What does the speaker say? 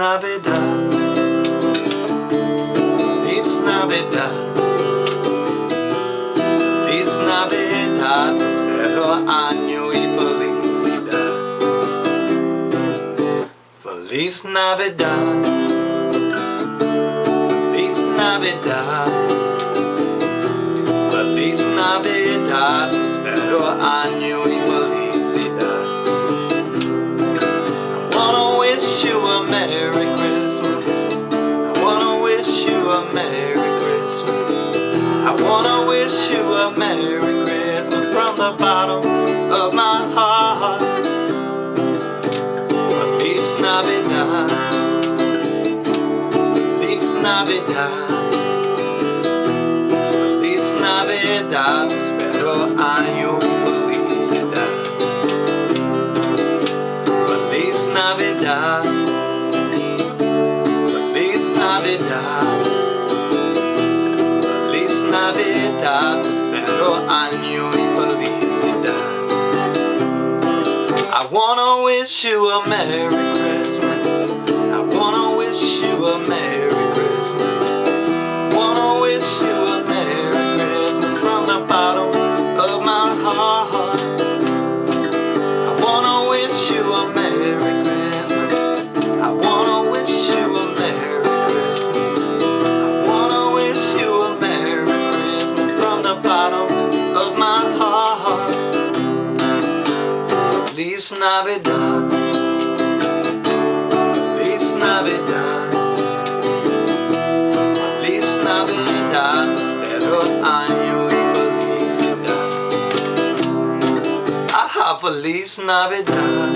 Navidad, Feliz Navidad, Feliz Navidad, prospero año y felicidad. Feliz Navidad, Feliz Navidad, Feliz Navidad, prospero año y felicidad. I wanna wish you a Merry Christmas. I wanna wish you a Merry Christmas. I wanna wish you a Merry Christmas from the bottom of my heart. Feliz Navidad, Feliz Navidad, Feliz Navidad, prospero año y felicidad. Feliz Navidad, Feliz Navidad, Feliz Navidad, prospero año y felicidad. I wanna wish you a Merry Christmas. I wanna wish you a Merry Christmas. Wanna wish you a Merry Christmas from the bottom of my heart. I wanna wish you a Merry Christmas. I wanna wish you a Merry Christmas. I wanna wish you a Merry Christmas from the bottom of my heart. Feliz Navidad, Feliz Navidad, Feliz Navidad, prospero año y felicidad. Aha, Feliz Navidad,